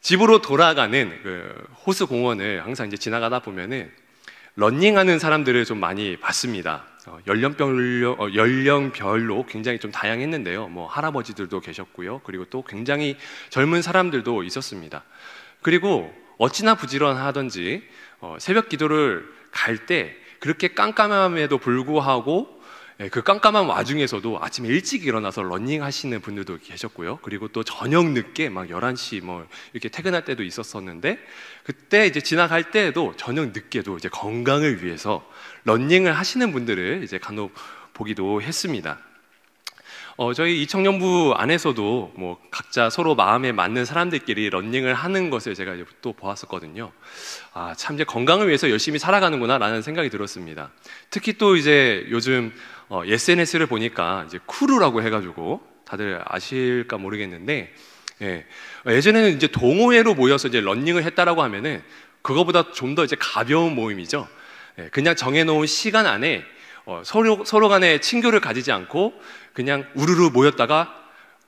집으로 돌아가는 그 호수 공원을 항상 이제 지나가다 보면은 러닝하는 사람들을 좀 많이 봤습니다. 연령별로 굉장히 좀 다양했는데요. 뭐 할아버지들도 계셨고요. 그리고 또 굉장히 젊은 사람들도 있었습니다. 그리고 어찌나 부지런하던지 새벽 기도를 갈 때 그렇게 깜깜함에도 불구하고 그 깜깜한 와중에서도 아침에 일찍 일어나서 러닝 하시는 분들도 계셨고요. 그리고 또 저녁 늦게 막 11시 뭐 이렇게 퇴근할 때도 있었었는데, 그때 이제 지나갈 때에도 저녁 늦게도 이제 건강을 위해서 러닝을 하시는 분들을 이제 간혹 보기도 했습니다. 저희 이 청년부 안에서도 뭐 각자 서로 마음에 맞는 사람들끼리 러닝을 하는 것을 제가 이제 또 보았었거든요. 참 이제 건강을 위해서 열심히 살아가는구나라는 생각이 들었습니다. 특히 또 이제 요즘 SNS를 보니까 이제 크루라고 해가지고 다들 아실까 모르겠는데, 예전에는 이제 동호회로 모여서 이제 러닝을 했다라고 하면은 그거보다 좀 더 이제 가벼운 모임이죠. 그냥 정해놓은 시간 안에 서로 간에 친교를 가지지 않고 그냥 우르르 모였다가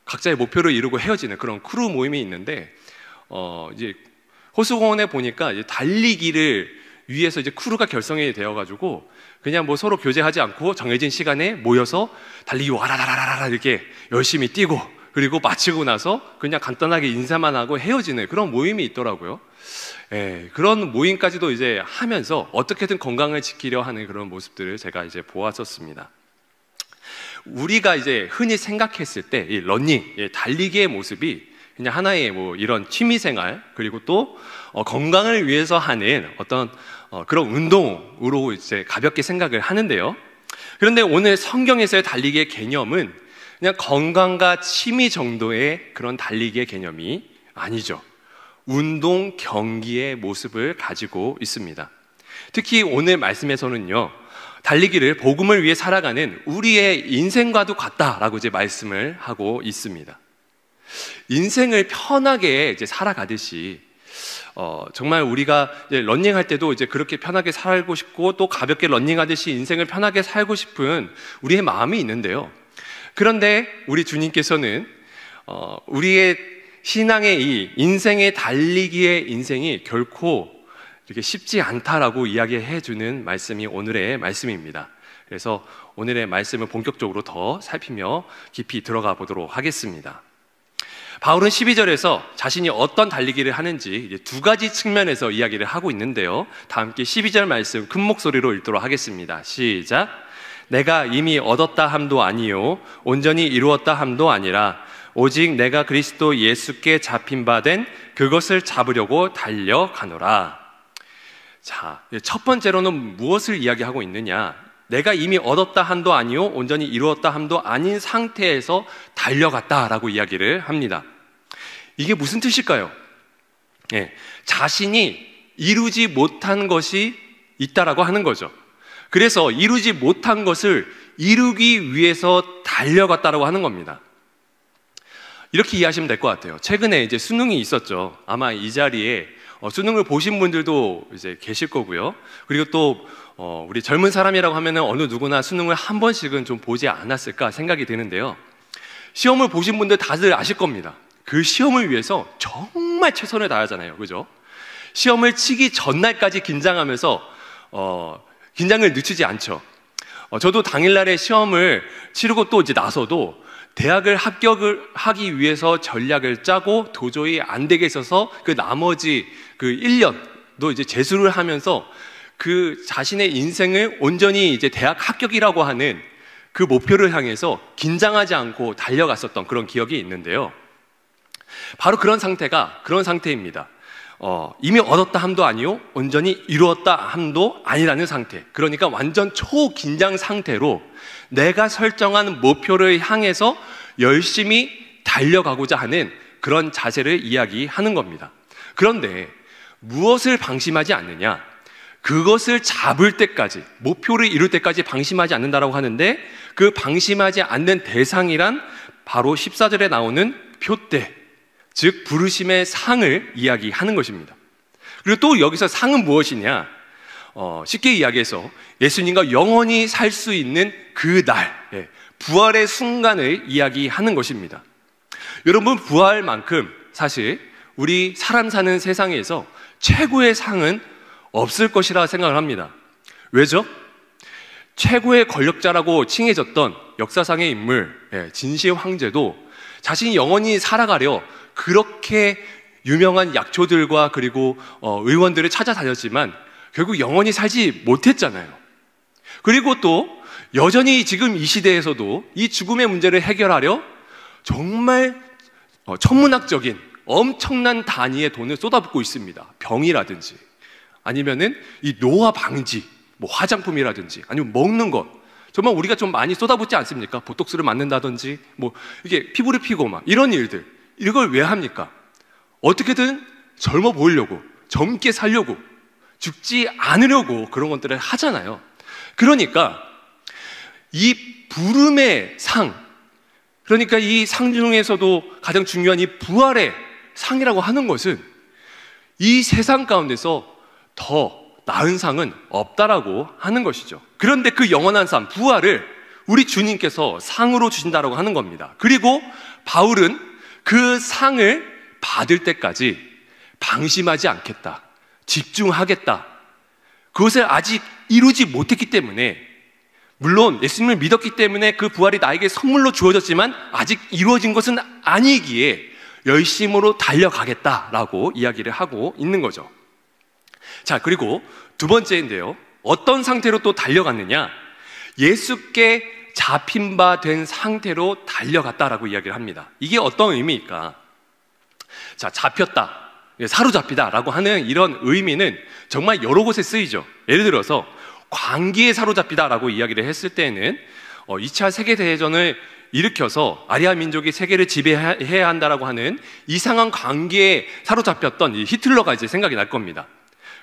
각자의 목표를 이루고 헤어지는 그런 크루 모임이 있는데, 이제 호수공원에 보니까 이제 달리기를 위해서 이제 크루가 결성이 되어가지고 그냥 뭐 서로 교제하지 않고 정해진 시간에 모여서 달리기 와라라라라 이렇게 열심히 뛰고, 그리고 마치고 나서 그냥 간단하게 인사만 하고 헤어지는 그런 모임이 있더라고요. 그런 모임까지도 이제 하면서 어떻게든 건강을 지키려 하는 그런 모습들을 제가 이제 보았었습니다. 우리가 이제 흔히 생각했을 때 이 러닝, 달리기의 모습이 그냥 하나의 뭐 이런 취미생활, 그리고 또 건강을 위해서 하는 어떤 그런 운동으로 이제 가볍게 생각을 하는데요. 그런데 오늘 성경에서의 달리기의 개념은 그냥 건강과 취미 정도의 그런 달리기의 개념이 아니죠. 운동, 경기의 모습을 가지고 있습니다. 특히 오늘 말씀에서는요, 달리기를 복음을 위해 살아가는 우리의 인생과도 같다라고 이제 말씀을 하고 있습니다. 인생을 편하게 이제 살아가듯이 정말 우리가 이제 러닝할 때도 이제 그렇게 편하게 살고 싶고, 또 가볍게 러닝하듯이 인생을 편하게 살고 싶은 우리의 마음이 있는데요. 그런데 우리 주님께서는 우리의 신앙의 이 인생의 달리기의 인생이 결코 이렇게 쉽지 않다라고 이야기해 주는 말씀이 오늘의 말씀입니다. 그래서 오늘의 말씀을 본격적으로 더 살피며 깊이 들어가 보도록 하겠습니다. 바울은 12절에서 자신이 어떤 달리기를 하는지 이제 두 가지 측면에서 이야기를 하고 있는데요. 다 함께 12절 말씀 큰 목소리로 읽도록 하겠습니다. 시작. 내가 이미 얻었다 함도 아니요 온전히 이루었다 함도 아니라 오직 내가 그리스도 예수께 잡힌 바 된 그것을 잡으려고 달려가노라. 자, 첫 번째로는 무엇을 이야기하고 있느냐? 내가 이미 얻었다 함도 아니요 온전히 이루었다 함도 아닌 상태에서 달려갔다라고 이야기를 합니다. 이게 무슨 뜻일까요? 자신이 이루지 못한 것이 있다라고 하는 거죠. 그래서 이루지 못한 것을 이루기 위해서 달려갔다라고 하는 겁니다. 이렇게 이해하시면 될 것 같아요. 최근에 이제 수능이 있었죠. 아마 이 자리에 수능을 보신 분들도 이제 계실 거고요. 그리고 또 우리 젊은 사람이라고 하면은 어느 누구나 수능을 한 번씩은 좀 보지 않았을까 생각이 드는데요. 시험을 보신 분들 다들 아실 겁니다. 그 시험을 위해서 정말 최선을 다하잖아요. 그죠? 시험을 치기 전날까지 긴장하면서 긴장을 늦추지 않죠. 저도 당일날에 시험을 치르고 또 이제 나서도 대학을 합격을 하기 위해서 전략을 짜고 도저히 안 되겠어서 그 나머지 그 1년도 이제 재수를 하면서 그 자신의 인생을 온전히 이제 대학 합격이라고 하는 그 목표를 향해서 긴장하지 않고 달려갔었던 그런 기억이 있는데요. 바로 그런 상태입니다. 이미 얻었다 함도 아니요 온전히 이루었다 함도 아니라는 상태. 그러니까 완전 초긴장 상태로 내가 설정한 목표를 향해서 열심히 달려가고자 하는 그런 자세를 이야기하는 겁니다. 그런데 무엇을 방심하지 않느냐? 그것을 잡을 때까지, 목표를 이룰 때까지 방심하지 않는다라고 하는데, 그 방심하지 않는 대상이란 바로 14절에 나오는 표대, 즉 부르심의 상을 이야기하는 것입니다. 그리고 또 여기서 상은 무엇이냐? 쉽게 이야기해서 예수님과 영원히 살 수 있는 그 날, 부활의 순간을 이야기하는 것입니다. 여러분, 부활만큼 사실 우리 사람 사는 세상에서 최고의 상은 없을 것이라 생각을 합니다. 왜죠? 최고의 권력자라고 칭해졌던 역사상의 인물 진시의 황제도 자신이 영원히 살아가려 그렇게 유명한 약초들과 그리고 의원들을 찾아다녔지만 결국 영원히 살지 못했잖아요. 그리고 또 여전히 지금 이 시대에서도 이 죽음의 문제를 해결하려 정말 천문학적인 엄청난 단위의 돈을 쏟아붓고 있습니다. 병이라든지 아니면은 이 노화 방지, 뭐 화장품이라든지 아니면 먹는 것, 정말 우리가 좀 많이 쏟아붓지 않습니까? 보톡스를 맞는다든지 뭐 이게 피부를 피고 막 이런 일들, 이걸 왜 합니까? 어떻게든 젊어 보이려고, 젊게 살려고, 죽지 않으려고 그런 것들을 하잖아요. 그러니까 이 부름의 상, 그러니까 이 상 중에서도 가장 중요한 이 부활의 상이라고 하는 것은 이 세상 가운데서 더 나은 상은 없다라고 하는 것이죠. 그런데 그 영원한 상, 부활을 우리 주님께서 상으로 주신다라고 하는 겁니다. 그리고 바울은 그 상을 받을 때까지 방심하지 않겠다, 집중하겠다. 그것을 아직 이루지 못했기 때문에, 물론 예수님을 믿었기 때문에 그 부활이 나에게 선물로 주어졌지만 아직 이루어진 것은 아니기에 열심으로 달려가겠다라고 이야기를 하고 있는 거죠. 자, 그리고 두 번째인데요, 어떤 상태로 또 달려갔느냐? 예수께 잡힌 바 된 상태로 달려갔다라고 이야기를 합니다. 이게 어떤 의미일까? 자, 잡혔다, 사로잡히다라고 하는 이런 의미는 정말 여러 곳에 쓰이죠. 예를 들어서 광기에 사로잡히다라고 이야기를 했을 때는 2차 세계대전을 일으켜서 아리아 민족이 세계를 지배해야 한다라고 하는 이상한 광기에 사로잡혔던 이 히틀러가 이제 생각이 날 겁니다.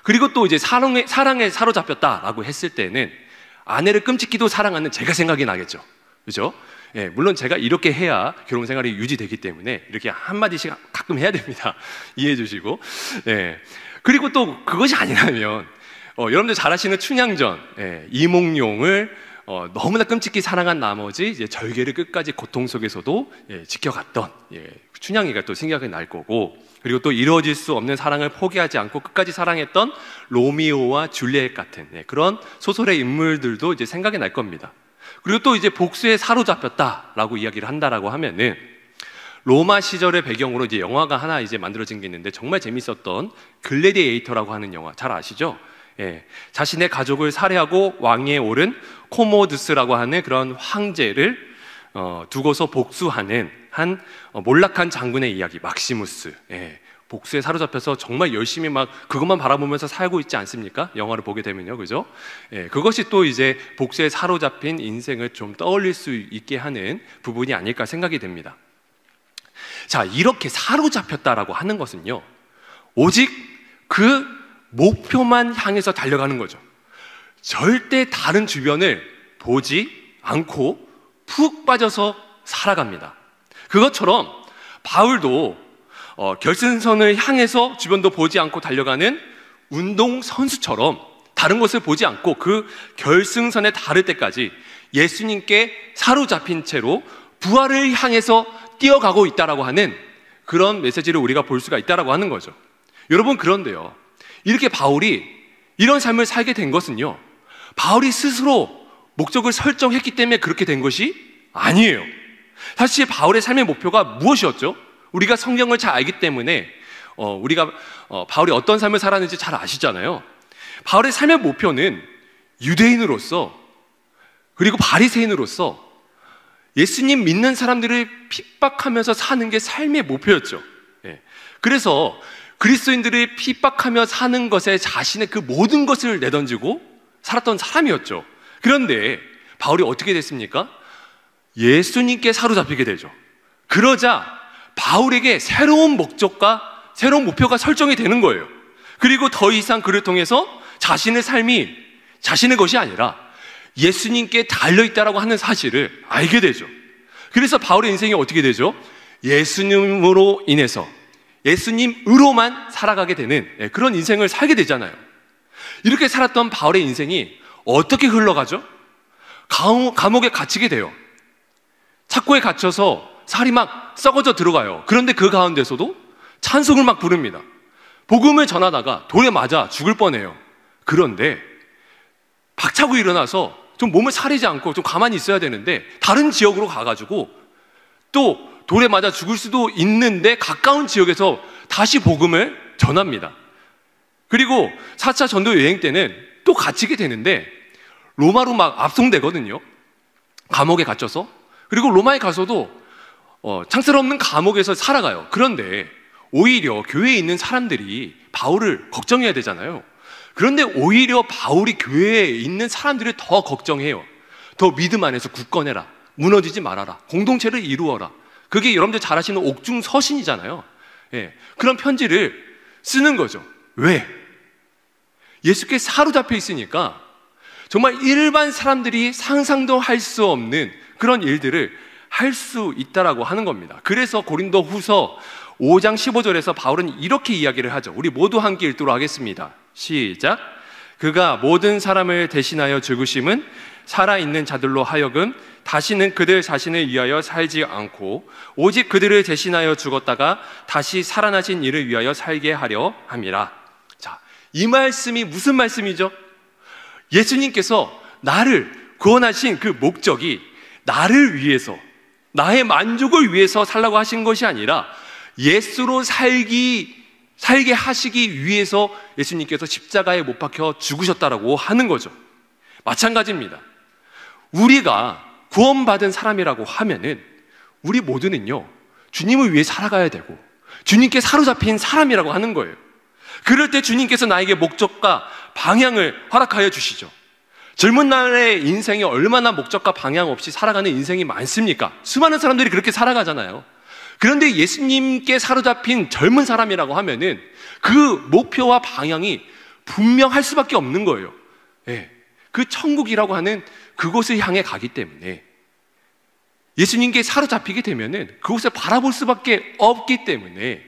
그리고 또 이제 사랑에 사로잡혔다라고 했을 때는 아내를 끔찍히도 사랑하는 제가 생각이 나겠죠. 그죠? 예, 물론 제가 이렇게 해야 결혼 생활이 유지되기 때문에 이렇게 한마디씩 가끔 해야 됩니다. 이해해 주시고. 예. 그리고 또 그것이 아니라면, 여러분들 잘 아시는 춘향전, 이몽룡을 너무나 끔찍히 사랑한 나머지 이제 절개를 끝까지 고통 속에서도 지켜갔던 춘향이가 또 생각이 날 거고, 그리고 또 이루어질 수 없는 사랑을 포기하지 않고 끝까지 사랑했던 로미오와 줄리엣 같은 그런 소설의 인물들도 이제 생각이 날 겁니다. 그리고 또 이제 복수에 사로잡혔다라고 이야기를 한다라고 하면은 로마 시절의 배경으로 이제 영화가 하나 이제 만들어진 게 있는데 정말 재밌었던 글래디에이터라고 하는 영화 잘 아시죠? 예, 자신의 가족을 살해하고 왕위에 오른 코모두스라고 하는 그런 황제를 두고서 복수하는 한 몰락한 장군의 이야기, 막시무스. 예, 복수에 사로잡혀서 정말 열심히 막 그것만 바라보면서 살고 있지 않습니까? 영화를 보게 되면요, 그죠? 예, 그것이 또 이제 복수에 사로잡힌 인생을 좀 떠올릴 수 있게 하는 부분이 아닐까 생각이 됩니다. 자, 이렇게 사로잡혔다라고 하는 것은요, 오직 그 목표만 향해서 달려가는 거죠. 절대 다른 주변을 보지 않고 푹 빠져서 살아갑니다. 그것처럼 바울도 결승선을 향해서 주변도 보지 않고 달려가는 운동선수처럼 다른 것을 보지 않고 그 결승선에 다를 때까지 예수님께 사로잡힌 채로 부활을 향해서 뛰어가고 있다라고 하는 그런 메시지를 우리가 볼 수가 있다라고 하는 거죠. 여러분, 그런데요, 이렇게 바울이 이런 삶을 살게 된 것은요, 바울이 스스로 목적을 설정했기 때문에 그렇게 된 것이 아니에요. 사실 바울의 삶의 목표가 무엇이었죠? 우리가 성경을 잘 알기 때문에 우리가 바울이 어떤 삶을 살았는지 잘 아시잖아요. 바울의 삶의 목표는 유대인으로서 그리고 바리새인으로서 예수님 믿는 사람들을 핍박하면서 사는 게 삶의 목표였죠. 그래서 그리스도인들을 핍박하며 사는 것에 자신의 그 모든 것을 내던지고 살았던 사람이었죠. 그런데 바울이 어떻게 됐습니까? 예수님께 사로잡히게 되죠. 그러자 바울에게 새로운 목적과 새로운 목표가 설정이 되는 거예요. 그리고 더 이상 그를 통해서 자신의 삶이 자신의 것이 아니라 예수님께 달려있다라고 하는 사실을 알게 되죠. 그래서 바울의 인생이 어떻게 되죠? 예수님으로 인해서 예수님으로만 살아가게 되는 그런 인생을 살게 되잖아요. 이렇게 살았던 바울의 인생이 어떻게 흘러가죠? 감옥에 갇히게 돼요. 착고에 갇혀서 살이 막 썩어져 들어가요. 그런데 그 가운데서도 찬송을 막 부릅니다. 복음을 전하다가 돌에 맞아 죽을 뻔해요. 그런데 박차고 일어나서 좀 몸을 사리지 않고 좀 가만히 있어야 되는데 다른 지역으로 가가지고 또 돌에 맞아 죽을 수도 있는데 가까운 지역에서 다시 복음을 전합니다. 그리고 4차 전도 여행 때는 또 갇히게 되는데 로마로 막 압송되거든요. 감옥에 갇혀서. 그리고 로마에 가서도 창살 없는 감옥에서 살아가요. 그런데 오히려 교회에 있는 사람들이 바울을 걱정해야 되잖아요. 그런데 오히려 바울이 교회에 있는 사람들을 더 걱정해요. 더 믿음 안에서 굳건해라. 무너지지 말아라. 공동체를 이루어라. 그게 여러분들 잘 아시는 옥중서신이잖아요. 예, 그런 편지를 쓰는 거죠. 왜? 예수께 사로잡혀 있으니까 정말 일반 사람들이 상상도 할 수 없는 그런 일들을 할 수 있다라고 하는 겁니다. 그래서 고린도 후서 5장 15절에서 바울은 이렇게 이야기를 하죠. 우리 모두 함께 읽도록 하겠습니다. 시작. 그가 모든 사람을 대신하여 죽으심은 살아있는 자들로 하여금 다시는 그들 자신을 위하여 살지 않고 오직 그들을 대신하여 죽었다가 다시 살아나신 이를 위하여 살게 하려 함이라. 자, 이 말씀이 무슨 말씀이죠? 예수님께서 나를 구원하신 그 목적이 나를 위해서, 나의 만족을 위해서 살라고 하신 것이 아니라 예수로 살게 하시기 위해서 예수님께서 십자가에 못 박혀 죽으셨다라고 하는 거죠. 마찬가지입니다. 우리가 구원받은 사람이라고 하면은 우리 모두는요, 주님을 위해 살아가야 되고 주님께 사로잡힌 사람이라고 하는 거예요. 그럴 때 주님께서 나에게 목적과 방향을 허락하여 주시죠. 젊은 날의 인생이 얼마나 목적과 방향 없이 살아가는 인생이 많습니까? 수많은 사람들이 그렇게 살아가잖아요. 그런데 예수님께 사로잡힌 젊은 사람이라고 하면은 그 목표와 방향이 분명할 수밖에 없는 거예요. 예, 그 천국이라고 하는 그곳을 향해 가기 때문에 예수님께 사로잡히게 되면은 그곳을 바라볼 수밖에 없기 때문에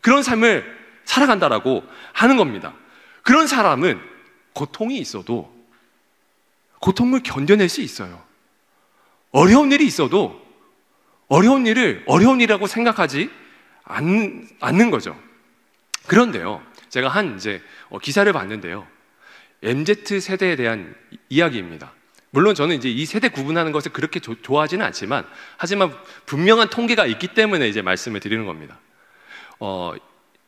그런 삶을 살아간다라고 하는 겁니다. 그런 사람은 고통이 있어도 고통을 견뎌낼 수 있어요. 어려운 일이 있어도 어려운 일을 어려운 일이라고 생각하지 않는 거죠. 그런데요, 제가 기사를 봤는데요, MZ 세대에 대한 이야기입니다. 물론 저는 이제 이 세대 구분하는 것을 그렇게 좋아하지는 않지만, 하지만 분명한 통계가 있기 때문에 이제 말씀을 드리는 겁니다.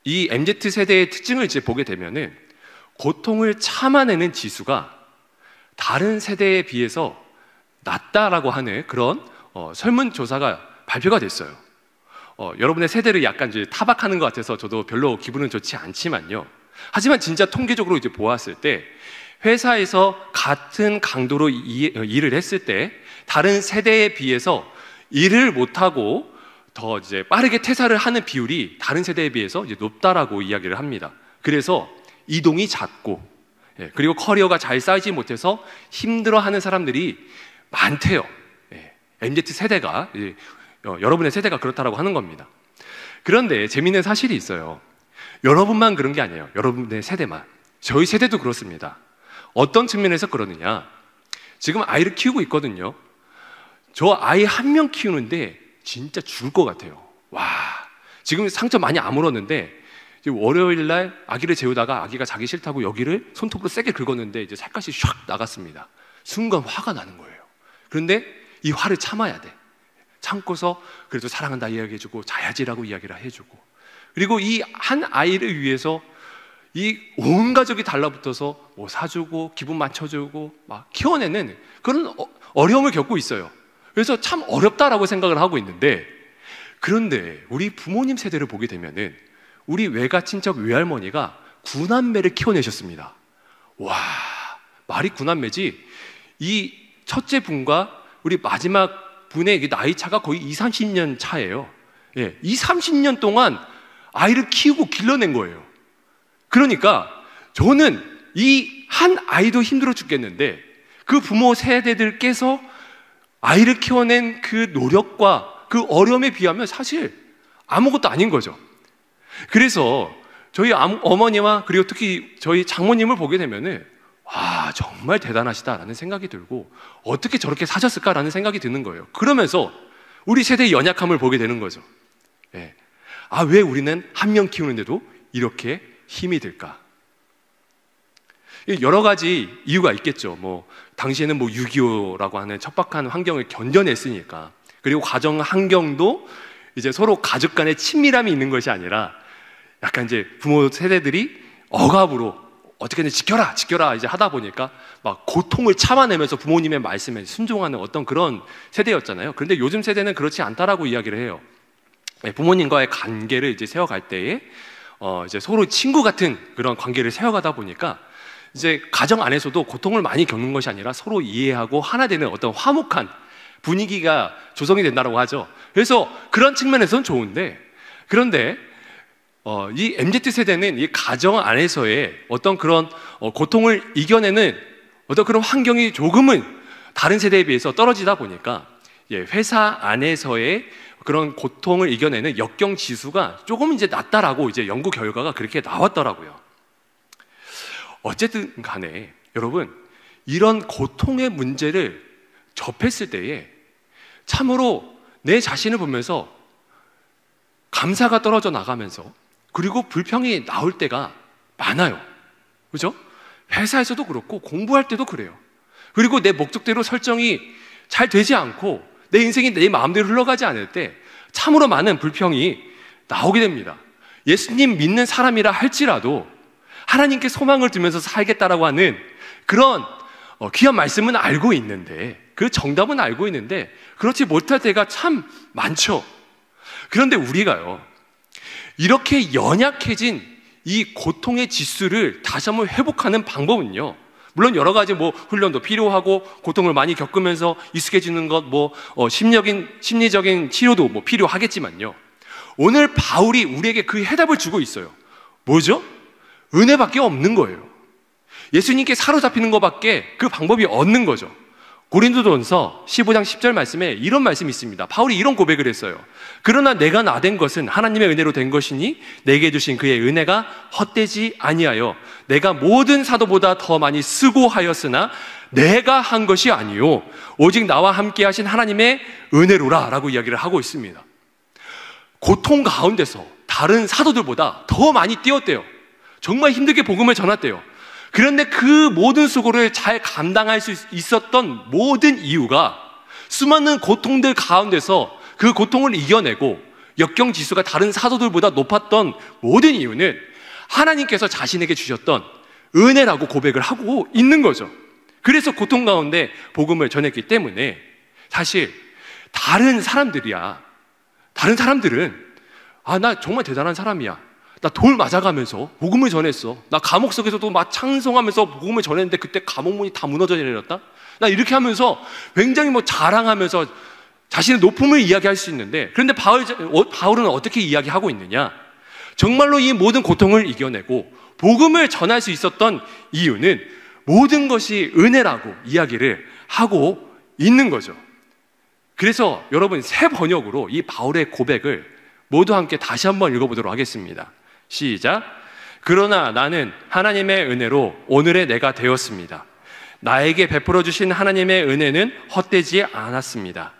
이 MZ 세대의 특징을 이제 보게 되면은 고통을 참아내는 지수가 다른 세대에 비해서 낮다라고 하는 그런 설문조사가 발표가 됐어요. 여러분의 세대를 약간 이제 타박하는 것 같아서 저도 별로 기분은 좋지 않지만요. 하지만 진짜 통계적으로 이제 보았을 때 회사에서 같은 강도로 일을 했을 때 다른 세대에 비해서 일을 못하고 더 이제 빠르게 퇴사를 하는 비율이 다른 세대에 비해서 이제 높다라고 이야기를 합니다. 그래서 이동이 잦고, 그리고 커리어가 잘 쌓이지 못해서 힘들어하는 사람들이 많대요. MZ 세대가, 여러분의 세대가 그렇다라고 하는 겁니다. 그런데 재미있는 사실이 있어요. 여러분만 그런 게 아니에요. 여러분의 세대만. 저희 세대도 그렇습니다. 어떤 측면에서 그러느냐? 지금 아이를 키우고 있거든요. 저 아이 한 명 키우는데 진짜 죽을 것 같아요. 와, 지금 상처 많이 아물었는데 지금 월요일 날 아기를 재우다가 아기가 자기 싫다고 여기를 손톱으로 세게 긁었는데 이제 살갗이 샥 나갔습니다. 순간 화가 나는 거예요. 그런데 이 화를 참아야 돼. 참고서 그래도 사랑한다 이야기해주고 자야지라고 이야기를 해주고, 그리고 이 한 아이를 위해서 이 온 가족이 달라붙어서 뭐 사주고 기분 맞춰주고 막 키워내는 그런 어려움을 겪고 있어요. 그래서 참 어렵다라고 생각을 하고 있는데, 그런데 우리 부모님 세대를 보게 되면은 우리 외가 친척 외할머니가 9남매를 키워내셨습니다. 와, 말이 9남매지. 이 첫째 분과 우리 마지막 분의 나이 차가 거의 20-30년 차예요. 예, 20-30년 동안 아이를 키우고 길러낸 거예요. 그러니까 저는 이 한 아이도 힘들어 죽겠는데 그 부모 세대들께서 아이를 키워낸 그 노력과 그 어려움에 비하면 사실 아무것도 아닌 거죠. 그래서 저희 어머니와 그리고 특히 저희 장모님을 보게 되면은 와, 정말 대단하시다라는 생각이 들고 어떻게 저렇게 사셨을까라는 생각이 드는 거예요. 그러면서 우리 세대의 연약함을 보게 되는 거죠. 예. 아, 왜 우리는 한 명 키우는데도 이렇게 힘이 들까? 여러 가지 이유가 있겠죠. 당시에는 6.25라고 하는 척박한 환경을 견뎌냈으니까. 그리고 가정 환경도 이제 서로 가족 간의 친밀함이 있는 것이 아니라 약간 이제 부모 세대들이 억압으로 어떻게든 지켜라 이제 하다 보니까 막 고통을 참아내면서 부모님의 말씀에 순종하는 어떤 그런 세대였잖아요. 그런데 요즘 세대는 그렇지 않다라고 이야기를 해요. 부모님과의 관계를 이제 세워갈 때에 이제 서로 친구 같은 그런 관계를 세워가다 보니까 이제 가정 안에서도 고통을 많이 겪는 것이 아니라 서로 이해하고 하나 되는 어떤 화목한 분위기가 조성이 된다고 하죠. 그래서 그런 측면에서는 좋은데, 그런데 이 MZ세대는 이 가정 안에서의 어떤 그런 고통을 이겨내는 어떤 그런 환경이 조금은 다른 세대에 비해서 떨어지다 보니까 회사 안에서의 그런 고통을 이겨내는 역경 지수가 조금 이제 낮다라고 이제 연구 결과가 그렇게 나왔더라고요. 어쨌든 간에 여러분, 이런 고통의 문제를 접했을 때에 참으로 내 자신을 보면서 감사가 떨어져 나가면서 그리고 불평이 나올 때가 많아요. 그죠? 회사에서도 그렇고 공부할 때도 그래요. 그리고 내 목적대로 설정이 잘 되지 않고 내 인생이 내 마음대로 흘러가지 않을 때 참으로 많은 불평이 나오게 됩니다. 예수님 믿는 사람이라 할지라도 하나님께 소망을 두면서 살겠다라고 하는 그런 귀한 말씀은 알고 있는데, 그 정답은 알고 있는데 그렇지 못할 때가 참 많죠. 그런데 우리가요, 이렇게 연약해진 이 고통의 지수를 다시 한번 회복하는 방법은요, 물론 여러 가지 훈련도 필요하고 고통을 많이 겪으면서 익숙해지는 것, 심리적인 치료도 필요하겠지만요, 오늘 바울이 우리에게 그 해답을 주고 있어요. 뭐죠? 은혜밖에 없는 거예요. 예수님께 사로잡히는 것밖에 그 방법이 없는 거죠. 고린도전서 15장 10절 말씀에 이런 말씀이 있습니다. 바울이 이런 고백을 했어요. 그러나 내가 나된 것은 하나님의 은혜로 된 것이니 내게 주신 그의 은혜가 헛되지 아니하여 내가 모든 사도보다 더 많이 수고하였으나 내가 한 것이 아니요 오직 나와 함께 하신 하나님의 은혜로라 라고 이야기를 하고 있습니다. 고통 가운데서 다른 사도들보다 더 많이 뛰었대요. 정말 힘들게 복음을 전했대요. 그런데 그 모든 수고를 잘 감당할 수 있었던 모든 이유가 수많은 고통들 가운데서 그 고통을 이겨내고 역경 지수가 다른 사도들보다 높았던 모든 이유는 하나님께서 자신에게 주셨던 은혜라고 고백을 하고 있는 거죠. 그래서 고통 가운데 복음을 전했기 때문에 사실 다른 사람들은 나 정말 대단한 사람이야. 나 돌 맞아가면서 복음을 전했어. 나 감옥 속에서도 막 창송하면서 복음을 전했는데 그때 감옥 문이 다 무너져 내렸다? 나 이렇게 하면서 굉장히 자랑하면서 자신의 높음을 이야기할 수 있는데, 그런데 바울은 어떻게 이야기하고 있느냐? 정말로 이 모든 고통을 이겨내고 복음을 전할 수 있었던 이유는 모든 것이 은혜라고 이야기를 하고 있는 거죠. 그래서 여러분, 새 번역으로 이 바울의 고백을 모두 함께 다시 한번 읽어보도록 하겠습니다. 시작. 그러나 나는 하나님의 은혜로 오늘의 내가 되었습니다. 나에게 베풀어 주신 하나님의 은혜는 헛되지 않았습니다.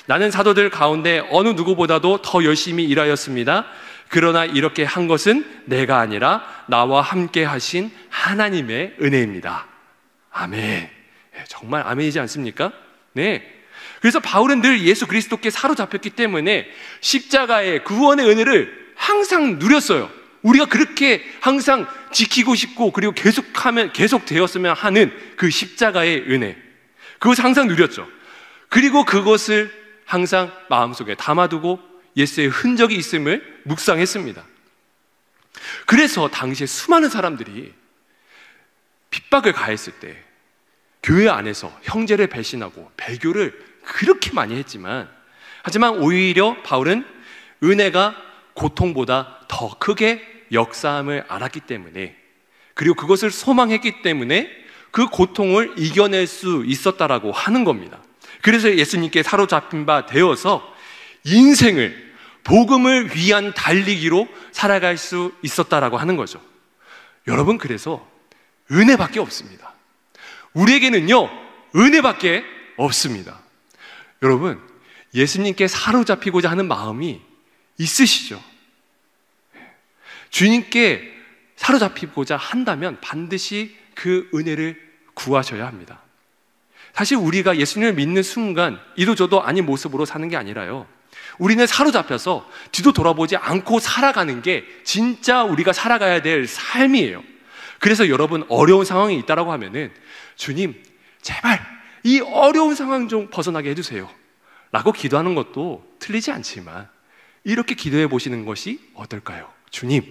나는 사도들 가운데 어느 누구보다도 더 열심히 일하였습니다. 그러나 이렇게 한 것은 내가 아니라 나와 함께 하신 하나님의 은혜입니다. 아멘. 정말 아멘이지 않습니까? 네. 그래서 바울은 늘 예수 그리스도께 사로잡혔기 때문에 십자가의 구원의 은혜를 항상 누렸어요. 우리가 그렇게 항상 지키고 싶고 그리고 계속 되었으면 하는 그 십자가의 은혜, 그것을 항상 누렸죠. 그리고 그것을 항상 마음속에 담아두고 예수의 흔적이 있음을 묵상했습니다. 그래서 당시에 수많은 사람들이 핍박을 가했을 때 교회 안에서 형제를 배신하고 배교를 그렇게 많이 했지만, 하지만 오히려 바울은 은혜가 고통보다 더 크게 역사함을 알았기 때문에, 그리고 그것을 소망했기 때문에 그 고통을 이겨낼 수 있었다라고 하는 겁니다. 그래서 예수님께 사로잡힌 바 되어서 인생을 복음을 위한 달리기로 살아갈 수 있었다라고 하는 거죠. 여러분, 그래서 은혜밖에 없습니다. 우리에게는요, 은혜밖에 없습니다. 여러분, 예수님께 사로잡히고자 하는 마음이 있으시죠? 주님께 사로잡히고자 한다면 반드시 그 은혜를 구하셔야 합니다. 사실 우리가 예수님을 믿는 순간 이도저도 아닌 모습으로 사는 게 아니라요, 우리는 사로잡혀서 뒤도 돌아보지 않고 살아가는 게 진짜 우리가 살아가야 될 삶이에요. 그래서 여러분, 어려운 상황이 있다라고 하면은 주님 제발 이 어려운 상황 좀 벗어나게 해주세요 라고 기도하는 것도 틀리지 않지만, 이렇게 기도해 보시는 것이 어떨까요? 주님,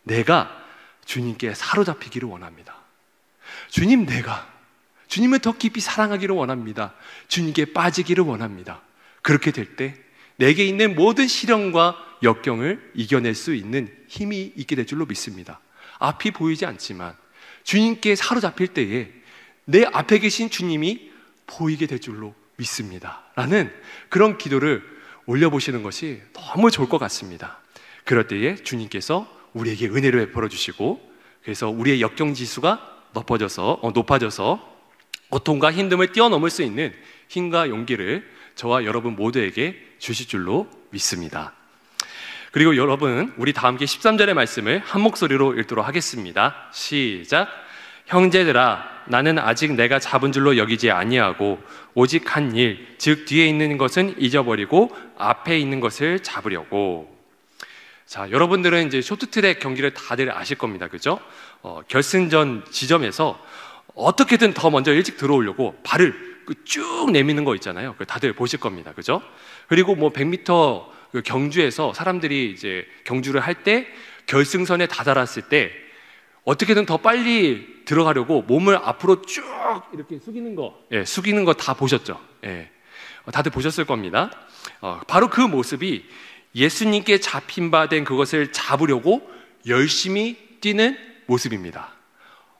내가 주님께 사로잡히기를 원합니다. 주님, 내가 주님을 더 깊이 사랑하기를 원합니다. 주님께 빠지기를 원합니다. 그렇게 될 때 내게 있는 모든 시련과 역경을 이겨낼 수 있는 힘이 있게 될 줄로 믿습니다. 앞이 보이지 않지만 주님께 사로잡힐 때에 내 앞에 계신 주님이 보이게 될 줄로 믿습니다 라는 그런 기도를 올려보시는 것이 너무 좋을 것 같습니다. 그럴 때에 주님께서 우리에게 은혜를 베풀어 주시고, 그래서 우리의 역경지수가 높아져서 고통과 힘듦을 뛰어넘을 수 있는 힘과 용기를 저와 여러분 모두에게 주실 줄로 믿습니다. 그리고 여러분, 우리 다 함께 13절의 말씀을 한 목소리로 읽도록 하겠습니다. 시작. 형제들아, 나는 아직 내가 잡은 줄로 여기지 아니하고 오직 한 일, 즉 뒤에 있는 것은 잊어버리고 앞에 있는 것을 잡으려고. 자, 여러분들은 이제 쇼트트랙 경기를 다들 아실 겁니다. 그죠? 결승전 지점에서 어떻게든 더 먼저 일찍 들어오려고 발을 쭉 내미는 거 있잖아요. 다들 보실 겁니다. 그죠? 그리고 뭐 100m 경주에서 사람들이 이제 경주를 할 때 결승선에 다다랐을 때 어떻게든 더 빨리 들어가려고 몸을 앞으로 쭉 이렇게 숙이는 거 다 보셨죠? 다들 보셨을 겁니다. 바로 그 모습이 예수님께 잡힌 바 된 그것을 잡으려고 열심히 뛰는 모습입니다.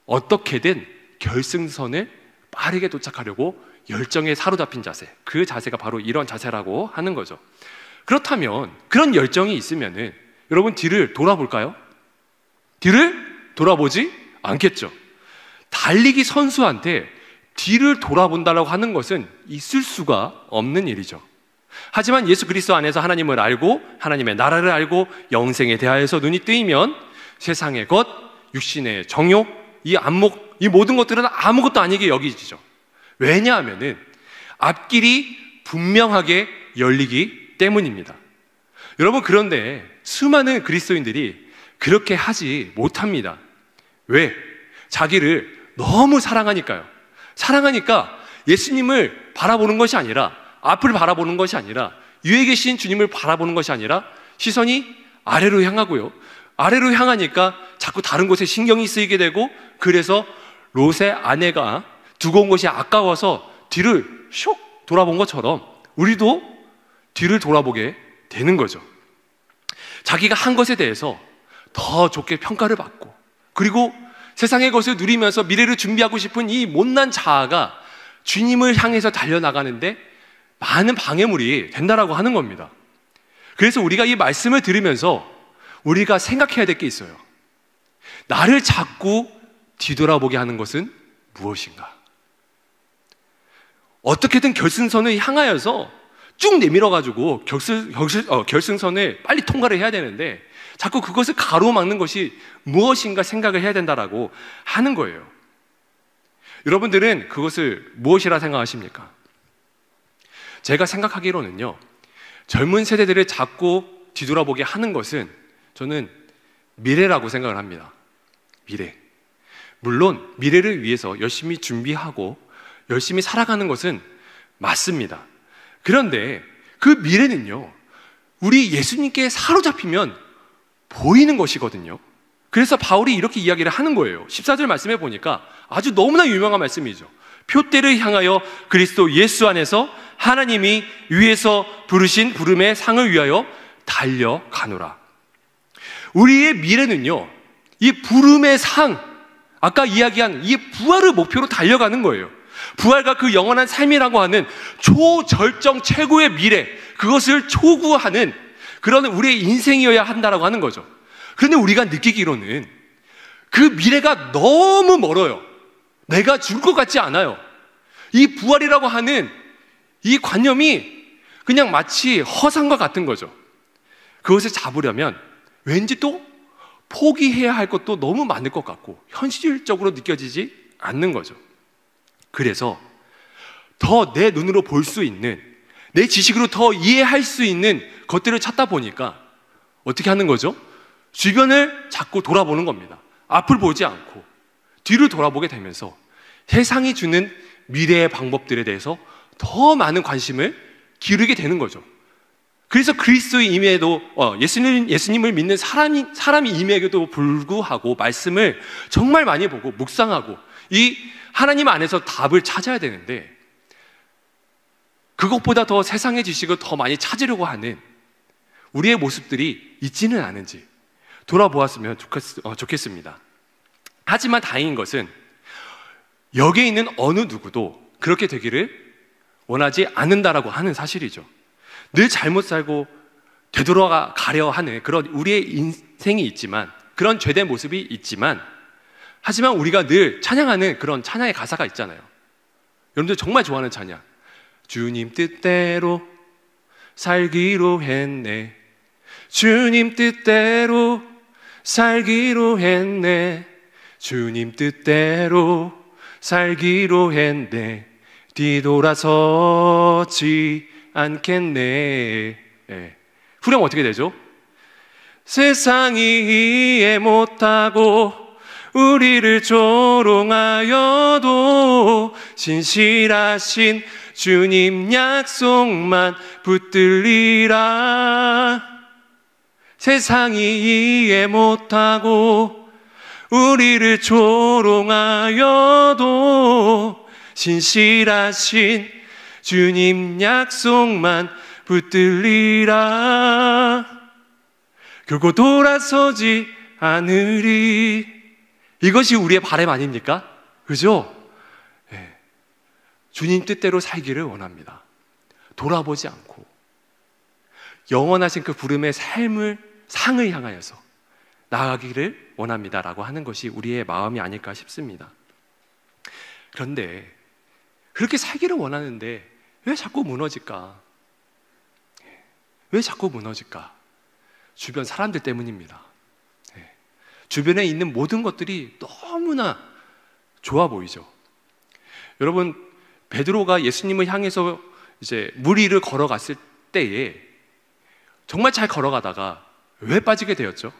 어떻게든 결승선을 빠르게 도착하려고 열정에 사로잡힌 자세, 그 자세가 바로 이런 자세라고 하는 거죠. 그렇다면 그런 열정이 있으면은 여러분, 뒤를 돌아볼까요? 뒤를 돌아보지 않겠죠. 달리기 선수한테 뒤를 돌아본다고 하는 것은 있을 수가 없는 일이죠. 하지만 예수 그리스도 안에서 하나님을 알고 하나님의 나라를 알고 영생에 대하여서 눈이 뜨이면 세상의 것, 육신의 정욕, 이 안목, 이 모든 것들은 아무것도 아니게 여기지죠. 왜냐하면은 앞길이 분명하게 열리기 때문입니다. 여러분, 그런데 수많은 그리스도인들이 그렇게 하지 못합니다. 왜? 자기를 너무 사랑하니까요. 사랑하니까 예수님을 바라보는 것이 아니라, 앞을 바라보는 것이 아니라, 위에 계신 주님을 바라보는 것이 아니라 시선이 아래로 향하고요. 아래로 향하니까 자꾸 다른 곳에 신경이 쓰이게 되고, 그래서 롯의 아내가 두고 온 것이 아까워서 뒤를 슉 돌아본 것처럼 우리도 뒤를 돌아보게 되는 거죠. 자기가 한 것에 대해서 더 좋게 평가를 받고, 그리고 세상의 것을 누리면서 미래를 준비하고 싶은 이 못난 자아가 주님을 향해서 달려나가는데 많은 방해물이 된다라고 하는 겁니다. 그래서 우리가 이 말씀을 들으면서 우리가 생각해야 될 게 있어요. 나를 자꾸 뒤돌아보게 하는 것은 무엇인가? 어떻게든 결승선을 향하여서 쭉 내밀어가지고 결승선을 빨리 통과를 해야 되는데 자꾸 그것을 가로막는 것이 무엇인가 생각을 해야 된다라고 하는 거예요. 여러분들은 그것을 무엇이라 생각하십니까? 제가 생각하기로는요, 젊은 세대들을 자꾸 뒤돌아보게 하는 것은 저는 미래라고 생각을 합니다. 미래. 물론 미래를 위해서 열심히 준비하고 열심히 살아가는 것은 맞습니다. 그런데 그 미래는요, 우리 예수님께 사로잡히면 보이는 것이거든요. 그래서 바울이 이렇게 이야기를 하는 거예요. 14절 말씀해 보니까 아주 너무나 유명한 말씀이죠. 표대를 향하여 그리스도 예수 안에서 하나님이 위에서 부르신 부름의 상을 위하여 달려가노라. 우리의 미래는요, 이 부름의 상, 아까 이야기한 이 부활을 목표로 달려가는 거예요. 부활과 그 영원한 삶이라고 하는 초절정 최고의 미래, 그것을 초구하는 그런 우리의 인생이어야 한다라고 하는 거죠. 그런데 우리가 느끼기로는 그 미래가 너무 멀어요. 내가 죽을 것 같지 않아요. 이 부활이라고 하는 이 관념이 그냥 마치 허상과 같은 거죠. 그것을 잡으려면 왠지 또 포기해야 할 것도 너무 많을 것 같고 현실적으로 느껴지지 않는 거죠. 그래서 더 내 눈으로 볼 수 있는, 내 지식으로 더 이해할 수 있는 것들을 찾다 보니까 어떻게 하는 거죠? 주변을 자꾸 돌아보는 겁니다. 앞을 보지 않고 뒤를 돌아보게 되면서 세상이 주는 미래의 방법들에 대해서 더 많은 관심을 기울이게 되는 거죠. 그래서 그리스도의 임에도 예수님을 믿는 사람이 임에게도 불구하고 말씀을 정말 많이 보고 묵상하고 이 하나님 안에서 답을 찾아야 되는데, 그것보다 더 세상의 지식을 더 많이 찾으려고 하는 우리의 모습들이 있지는 않은지 돌아보았으면 좋겠습니다. 하지만 다행인 것은 여기에 있는 어느 누구도 그렇게 되기를 원하지 않는다라고 하는 사실이죠. 늘 잘못 살고 되돌아가려 하는 그런 우리의 인생이 있지만, 그런 죄된 모습이 있지만, 하지만 우리가 늘 찬양하는 그런 찬양의 가사가 있잖아요. 여러분들 정말 좋아하는 찬양, 주님 뜻대로 살기로 했네, 주님 뜻대로 살기로 했네, 주님 뜻대로 살기로 했네, 뒤돌아서지 않겠네. 후렴 어떻게 되죠? 세상이 이해 못하고 우리를 조롱하여도 신실하신 주님 약속만 붙들리라. 세상이 이해 못하고 우리를 조롱하여도 신실하신 주님 약속만 붙들리라. 결코 돌아서지 않으리. 이것이 우리의 바람 아닙니까? 그죠? 네. 주님 뜻대로 살기를 원합니다. 돌아보지 않고 영원하신 그 부름의 상을 향하여서 나아가기를 원합니다라고 하는 것이 우리의 마음이 아닐까 싶습니다. 그런데 그렇게 살기를 원하는데 왜 자꾸 무너질까? 왜 자꾸 무너질까? 주변 사람들 때문입니다. 주변에 있는 모든 것들이 너무나 좋아 보이죠. 여러분, 베드로가 예수님을 향해서 이제 물 위를 걸어갔을 때에 정말 잘 걸어가다가 왜 빠지게 되었죠?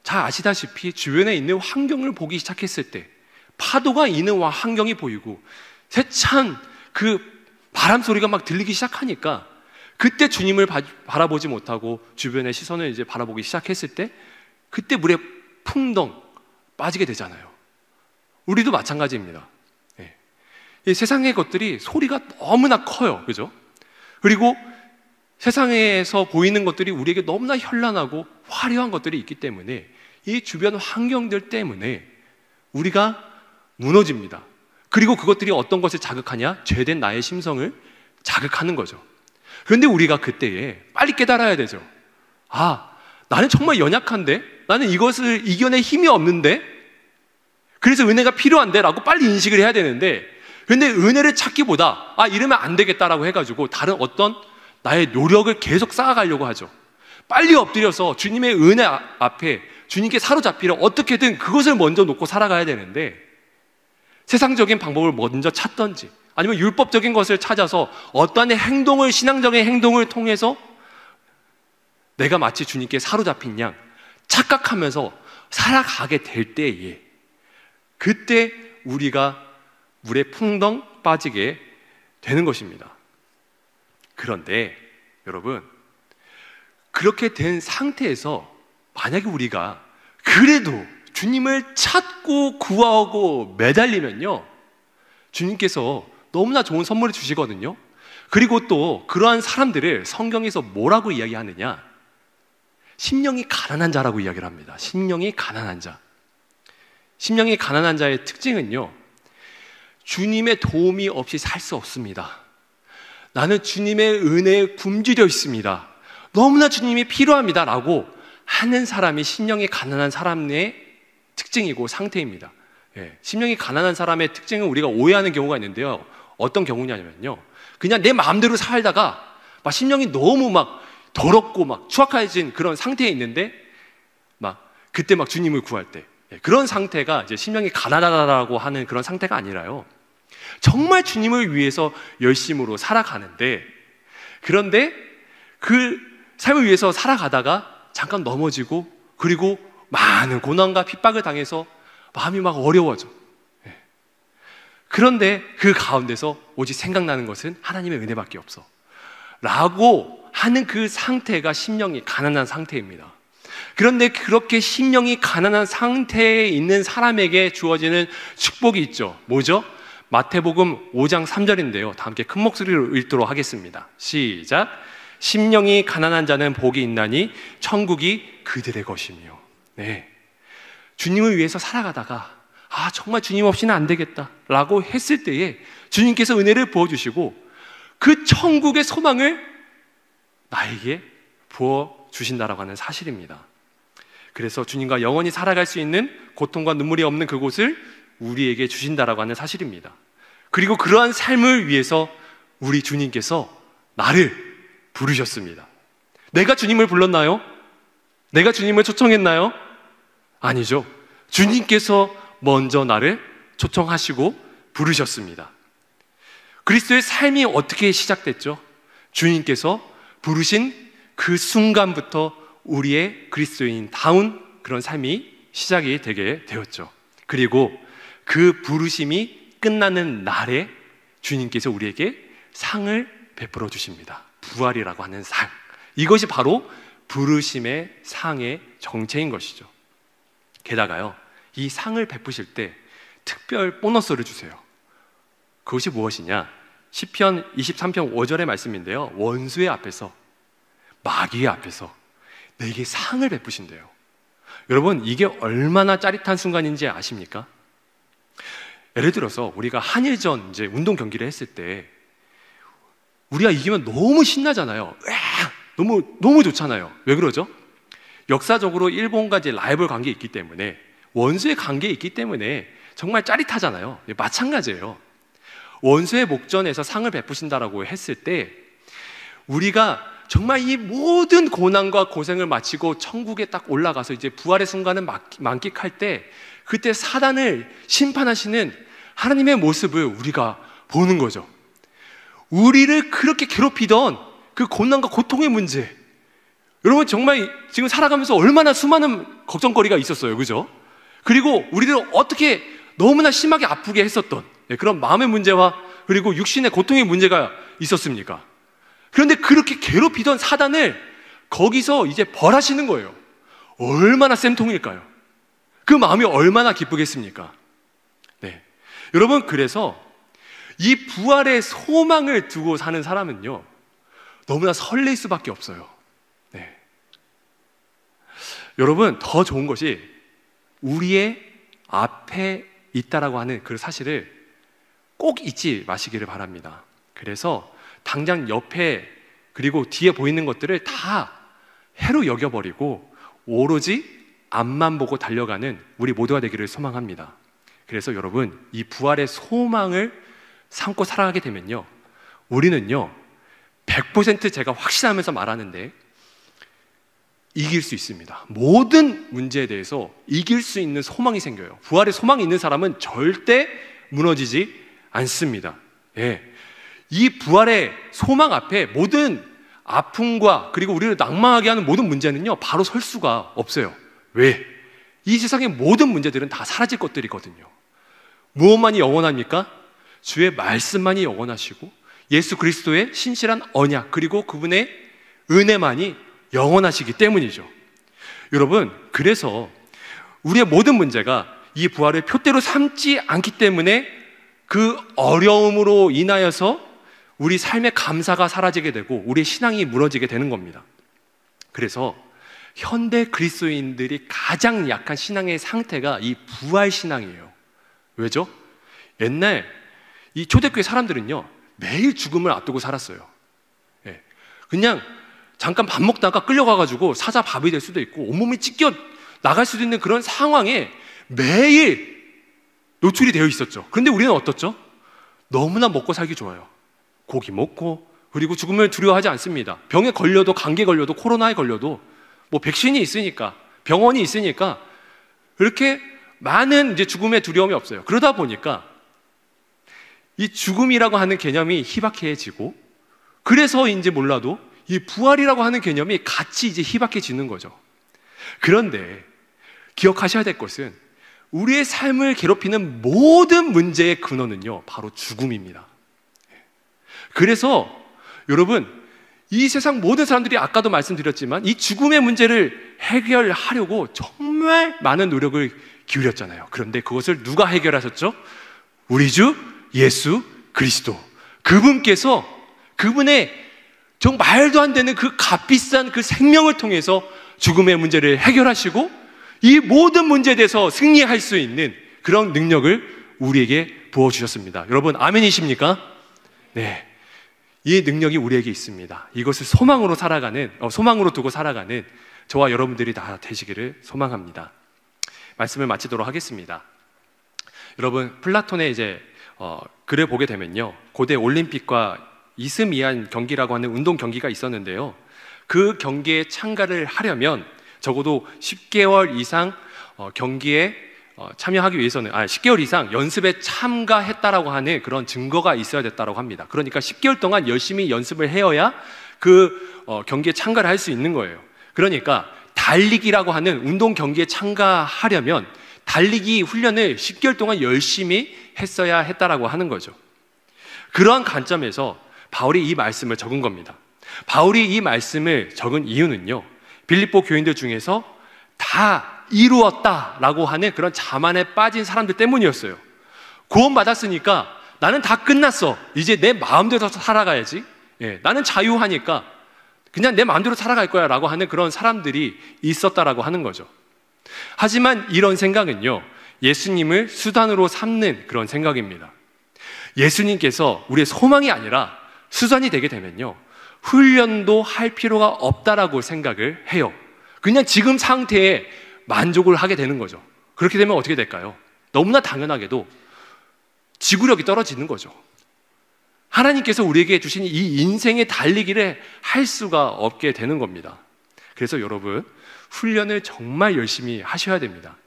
잘 아시다시피 주변에 있는 환경을 보기 시작했을 때, 파도가 있는 환경이 보이고 세찬 그 바람 소리가 막 들리기 시작하니까, 그때 주님을 바라보지 못하고 주변의 시선을 이제 바라보기 시작했을 때, 그때 물에 풍덩 빠지게 되잖아요. 우리도 마찬가지입니다. 이 세상의 것들이 소리가 너무나 커요. 그죠? 그리고 세상에서 보이는 것들이 우리에게 너무나 현란하고 화려한 것들이 있기 때문에 이 주변 환경들 때문에 우리가 무너집니다. 그리고 그것들이 어떤 것을 자극하냐? 죄된 나의 심성을 자극하는 거죠. 그런데 우리가 그때에 빨리 깨달아야 되죠. 아, 나는 정말 연약한데? 나는 이것을 이겨낼 힘이 없는데? 그래서 은혜가 필요한데? 라고 빨리 인식을 해야 되는데, 그런데 은혜를 찾기보다 이러면 안 되겠다라고 해가지고 다른 어떤 나의 노력을 계속 쌓아가려고 하죠. 빨리 엎드려서 주님의 은혜 앞에 주님께 사로잡히려 어떻게든 그것을 먼저 놓고 살아가야 되는데, 세상적인 방법을 먼저 찾던지 아니면 율법적인 것을 찾아서 어떠한 행동을, 신앙적인 행동을 통해서 내가 마치 주님께 사로잡힌 양 착각하면서 살아가게 될 때에, 그때 우리가 물에 풍덩 빠지게 되는 것입니다. 그런데 여러분, 그렇게 된 상태에서 만약에 우리가 그래도 주님을 찾고 구하고 매달리면요, 주님께서 너무나 좋은 선물을 주시거든요. 그리고 또 그러한 사람들을 성경에서 뭐라고 이야기하느냐? 심령이 가난한 자라고 이야기를 합니다. 심령이 가난한 자. 심령이 가난한 자의 특징은요, 주님의 도움이 없이 살 수 없습니다. 나는 주님의 은혜에 굶주려 있습니다. 너무나 주님이 필요합니다 라고 하는 사람이 심령이 가난한 사람의 특징이고 상태입니다. 심령이 가난한 사람의 특징은 우리가 오해하는 경우가 있는데요, 어떤 경우냐면요, 그냥 내 마음대로 살다가 막 심령이 너무 막 더럽고 막 추악해진 그런 상태에 있는데 막 그때 막 주님을 구할 때 그런 상태가 이제 심령이 가난하다라고 하는 그런 상태가 아니라요, 정말 주님을 위해서 열심으로 살아가는데, 그런데 그 삶을 위해서 살아가다가 잠깐 넘어지고, 그리고 많은 고난과 핍박을 당해서 마음이 막 어려워져. 그런데 그 가운데서 오직 생각나는 것은 하나님의 은혜밖에 없어 라고 하는 그 상태가 심령이 가난한 상태입니다. 그런데 그렇게 심령이 가난한 상태에 있는 사람에게 주어지는 축복이 있죠. 뭐죠? 마태복음 5장 3절인데요. 다 함께 큰 목소리로 읽도록 하겠습니다. 시작. 심령이 가난한 자는 복이 있나니 천국이 그들의 것이며. 네. 주님을 위해서 살아가다가 정말 주님 없이는 안 되겠다 라고 했을 때에 주님께서 은혜를 부어주시고 그 천국의 소망을 나에게 부어주신다라고 하는 사실입니다. 그래서 주님과 영원히 살아갈 수 있는 고통과 눈물이 없는 그곳을 우리에게 주신다라고 하는 사실입니다. 그리고 그러한 삶을 위해서 우리 주님께서 나를 부르셨습니다. 내가 주님을 불렀나요? 내가 주님을 초청했나요? 아니죠. 주님께서 먼저 나를 초청하시고 부르셨습니다. 그리스도의 삶이 어떻게 시작됐죠? 주님께서 부르신 그 순간부터 우리의 그리스도인다운 그런 삶이 시작이 되게 되었죠. 그리고 그 부르심이 끝나는 날에 주님께서 우리에게 상을 베풀어 주십니다. 부활이라고 하는 상. 이것이 바로 부르심의 상의 정체인 것이죠. 게다가요, 이 상을 베푸실 때 특별 보너스를 주세요. 그것이 무엇이냐? 시편 23편 5절의 말씀인데요, 원수의 앞에서, 마귀의 앞에서 내게 상을 베푸신대요. 여러분, 이게 얼마나 짜릿한 순간인지 아십니까? 예를 들어서 우리가 한일전 이제 운동 경기를 했을 때 우리가 이기면 너무 신나잖아요. 너무 좋잖아요. 왜 그러죠? 역사적으로 일본과 이제 라이벌 관계에 있기 때문에, 원수의 관계에 있기 때문에 정말 짜릿하잖아요. 마찬가지예요. 원수의 목전에서 상을 베푸신다라고 했을 때 우리가 정말 이 모든 고난과 고생을 마치고 천국에 딱 올라가서 이제 부활의 순간을 만끽할 때, 그때 사단을 심판하시는 하나님의 모습을 우리가 보는 거죠. 우리를 그렇게 괴롭히던 그 고난과 고통의 문제, 여러분 정말 지금 살아가면서 얼마나 수많은 걱정거리가 있었어요, 그죠? 그리고 우리를 어떻게 너무나 심하게 아프게 했었던 그런 마음의 문제와 그리고 육신의 고통의 문제가 있었습니까? 그런데 그렇게 괴롭히던 사단을 거기서 이제 벌하시는 거예요. 얼마나 쌤통일까요? 그 마음이 얼마나 기쁘겠습니까? 네. 여러분, 그래서 이 부활의 소망을 두고 사는 사람은요, 너무나 설렐 수밖에 없어요. 네. 여러분, 더 좋은 것이 우리의 앞에 있다라고 하는 그 사실을 꼭 잊지 마시기를 바랍니다. 그래서 당장 옆에 그리고 뒤에 보이는 것들을 다 해로 여겨버리고 오로지 앞만 보고 달려가는 우리 모두가 되기를 소망합니다. 그래서 여러분, 이 부활의 소망을 삼고 살아가게 되면요, 우리는요 100% 제가 확신하면서 말하는데 이길 수 있습니다. 모든 문제에 대해서 이길 수 있는 소망이 생겨요. 부활의 소망이 있는 사람은 절대 무너지지 않습니다. 예. 이 부활의 소망 앞에 모든 아픔과 그리고 우리를 낭망하게 하는 모든 문제는요 바로 설 수가 없어요. 왜? 이 세상의 모든 문제들은 다 사라질 것들이거든요. 무엇만이 영원합니까? 주의 말씀만이 영원하시고 예수 그리스도의 신실한 언약 그리고 그분의 은혜만이 영원하시기 때문이죠. 여러분, 그래서 우리의 모든 문제가 이 부활을 표대로 삼지 않기 때문에 그 어려움으로 인하여서 우리 삶의 감사가 사라지게 되고 우리의 신앙이 무너지게 되는 겁니다. 그래서 현대 그리스도인들이 가장 약한 신앙의 상태가 이 부활 신앙이에요. 왜죠? 옛날 이 초대교회 사람들은요 매일 죽음을 앞두고 살았어요. 예. 그냥 잠깐 밥 먹다가 끌려가가지고 사자 밥이 될 수도 있고 온몸이 찢겨 나갈 수도 있는 그런 상황에 매일 노출이 되어 있었죠. 그런데 우리는 어떻죠? 너무나 먹고 살기 좋아요. 고기 먹고, 그리고 죽음을 두려워하지 않습니다. 병에 걸려도, 감기에 걸려도, 코로나에 걸려도 뭐 백신이 있으니까 병원이 있으니까 그렇게 많은 이제 죽음의 두려움이 없어요. 그러다 보니까 이 죽음이라고 하는 개념이 희박해지고, 그래서인지 몰라도 이 부활이라고 하는 개념이 같이 이제 희박해지는 거죠. 그런데 기억하셔야 될 것은 우리의 삶을 괴롭히는 모든 문제의 근원은요, 바로 죽음입니다. 그래서 여러분, 이 세상 모든 사람들이 아까도 말씀드렸지만 이 죽음의 문제를 해결하려고 정말 많은 노력을 기울였잖아요. 그런데 그것을 누가 해결하셨죠? 우리 주 예수 그리스도. 그분께서 그분의 정말 말도 안 되는 그 값비싼 그 생명을 통해서 죽음의 문제를 해결하시고 이 모든 문제에 대해서 승리할 수 있는 그런 능력을 우리에게 부어주셨습니다. 여러분, 아멘이십니까? 네. 이 능력이 우리에게 있습니다. 이것을 소망으로 두고 살아가는 저와 여러분들이 다 되시기를 소망합니다. 말씀을 마치도록 하겠습니다. 여러분, 플라톤의 이제 글을 보게 되면요, 고대 올림픽과 이스미안 경기라고 하는 운동 경기가 있었는데요, 그 경기에 참가를 하려면 적어도 10개월 이상 경기에 참여하기 위해서는 10개월 이상 연습에 참가했다라고 하는 그런 증거가 있어야 됐다고 합니다. 그러니까 10개월 동안 열심히 연습을 해야 그 경기에 참가를 할 수 있는 거예요. 그러니까 달리기라고 하는 운동 경기에 참가하려면 달리기 훈련을 10개월 동안 열심히 했어야 했다라고 하는 거죠. 그러한 관점에서 바울이 이 말씀을 적은 겁니다. 바울이 이 말씀을 적은 이유는요, 빌립보 교인들 중에서 다 이루었다라고 하는 그런 자만에 빠진 사람들 때문이었어요. 구원받았으니까 나는 다 끝났어, 이제 내 마음대로 살아가야지, 나는 자유하니까 그냥 내 마음대로 살아갈 거야 라고 하는 그런 사람들이 있었다라고 하는 거죠. 하지만 이런 생각은요, 예수님을 수단으로 삼는 그런 생각입니다. 예수님께서 우리의 소망이 아니라 수단이 되게 되면요, 훈련도 할 필요가 없다라고 생각을 해요. 그냥 지금 상태에 만족을 하게 되는 거죠. 그렇게 되면 어떻게 될까요? 너무나 당연하게도 지구력이 떨어지는 거죠. 하나님께서 우리에게 주신 이 인생의 달리기를 할 수가 없게 되는 겁니다. 그래서 여러분, 훈련을 정말 열심히 하셔야 됩니다.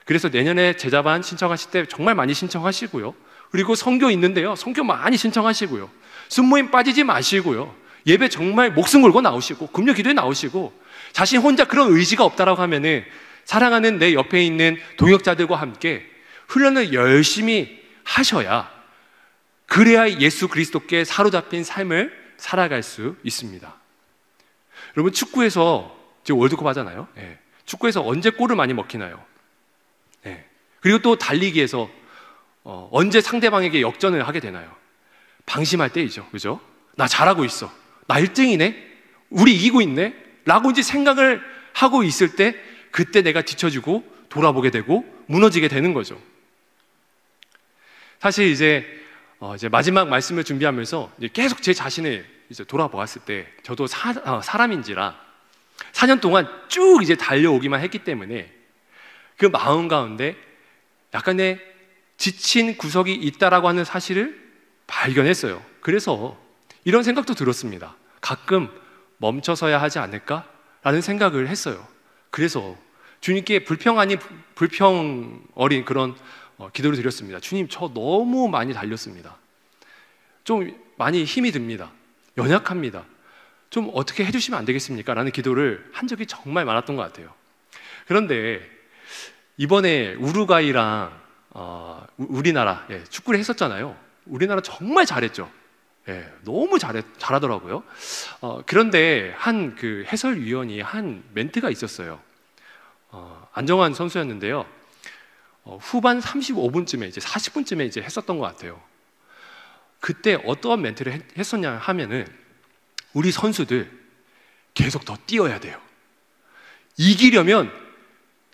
그래서 내년에 제자반 신청하실 때 정말 많이 신청하시고요, 그리고 선교 있는데요, 선교 많이 신청하시고요, 순모임 빠지지 마시고요, 예배 정말 목숨 걸고 나오시고 금요 기도에 나오시고, 자신 혼자 그런 의지가 없다라고 하면은 사랑하는 내 옆에 있는 동역자들과 함께 훈련을 열심히 하셔야, 그래야 예수 그리스도께 사로잡힌 삶을 살아갈 수 있습니다. 여러분, 축구에서 지금 월드컵 하잖아요. 축구에서 언제 골을 많이 먹히나요? 그리고 또 달리기에서 언제 상대방에게 역전을 하게 되나요? 방심할 때이죠. 그죠? 나 잘하고 있어, 나 1등이네, 우리 이기고 있네 라고 이제 생각을 하고 있을 때, 그때 내가 뒤처지고 돌아보게 되고 무너지게 되는 거죠. 사실 이제 마지막 말씀을 준비하면서 계속 제 자신을 이제 돌아보았을 때, 저도 사람인지라 4년 동안 쭉 이제 달려오기만 했기 때문에 그 마음 가운데 약간의 지친 구석이 있다라고 하는 사실을 발견했어요. 그래서 이런 생각도 들었습니다. 가끔 멈춰서야 하지 않을까라는 생각을 했어요. 그래서 주님께 불평 어린 그런 기도를 드렸습니다. 주님, 저 너무 많이 달렸습니다. 좀 많이 힘이 듭니다. 연약합니다. 좀 어떻게 해주시면 안 되겠습니까? 라는 기도를 한 적이 정말 많았던 것 같아요. 그런데 이번에 우루과이랑 우리나라 축구를 했었잖아요. 우리나라 정말 잘했죠. 너무 잘하더라고요. 그런데 한 그 해설위원이 한 멘트가 있었어요. 안정환 선수였는데요. 후반 35분쯤에 이제 40분쯤에 이제 했었던 것 같아요. 그때 어떠한 멘트를 했었냐 하면은, 우리 선수들 계속 더 뛰어야 돼요. 이기려면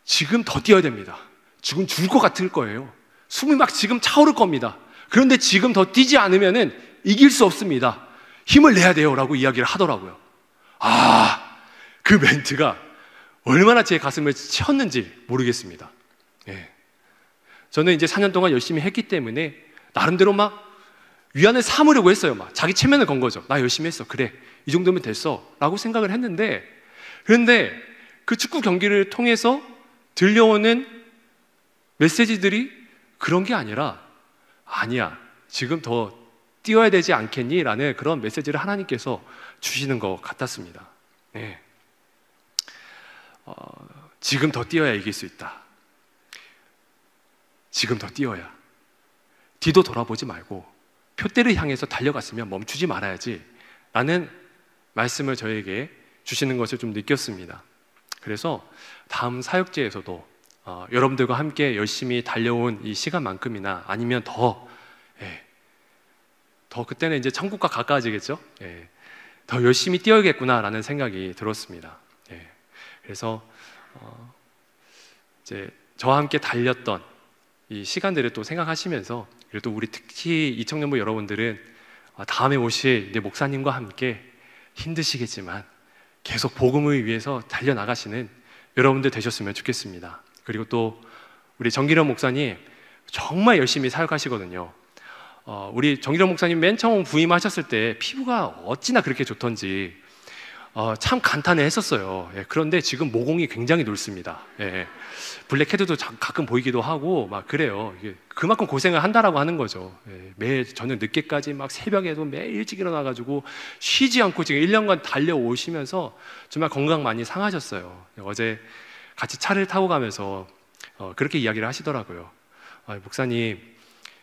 지금 더 뛰어야 됩니다. 지금 죽을 것 같을 거예요. 숨이 막 지금 차오를 겁니다. 그런데 지금 더 뛰지 않으면은 이길 수 없습니다. 힘을 내야 돼요 라고 이야기를 하더라고요. 그 멘트가 얼마나 제 가슴을 쳤는지 모르겠습니다. 저는 이제 4년 동안 열심히 했기 때문에 나름대로 막 위안을 삼으려고 했어요. 막 자기 체면을 건 거죠. 나 열심히 했어, 그래, 이 정도면 됐어 라고 생각을 했는데, 그런데 그 축구 경기를 통해서 들려오는 메시지들이 그런 게 아니라, 아니야, 지금 더 뛰어야 되지 않겠니? 라는 그런 메시지를 하나님께서 주시는 것 같았습니다. 네. 지금 더 뛰어야 이길 수 있다. 지금 더 뛰어야. 뒤도 돌아보지 말고 표대를 향해서 달려갔으면 멈추지 말아야지 라는 말씀을 저에게 주시는 것을 좀 느꼈습니다. 그래서 다음 사역제에서도 여러분들과 함께 열심히 달려온 이 시간만큼이나 아니면 더 그때는 이제 천국과 가까워지겠죠. 더 열심히 뛰어야겠구나라는 생각이 들었습니다. 그래서 이제 저와 함께 달렸던 이 시간들을 또 생각하시면서, 그리고 또 우리 특히 이 청년부 여러분들은 다음에 오실 이제 목사님과 함께 힘드시겠지만 계속 복음을 위해서 달려나가시는 여러분들 되셨으면 좋겠습니다. 그리고 또 우리 정기련 목사님 정말 열심히 사역하시거든요. 우리 정기련 목사님 맨 처음 부임하셨을 때 피부가 어찌나 그렇게 좋던지 참 간단해 했었어요. 그런데 지금 모공이 굉장히 넓습니다. 블랙헤드도 가끔 보이기도 하고 막 그래요. 그만큼 고생을 한다라고 하는 거죠. 매일 저녁 늦게까지 막 새벽에도 매일 일찍 일어나가지고 쉬지 않고 지금 1년간 달려오시면서 정말 건강 많이 상하셨어요. 어제 같이 차를 타고 가면서 그렇게 이야기를 하시더라고요. 목사님,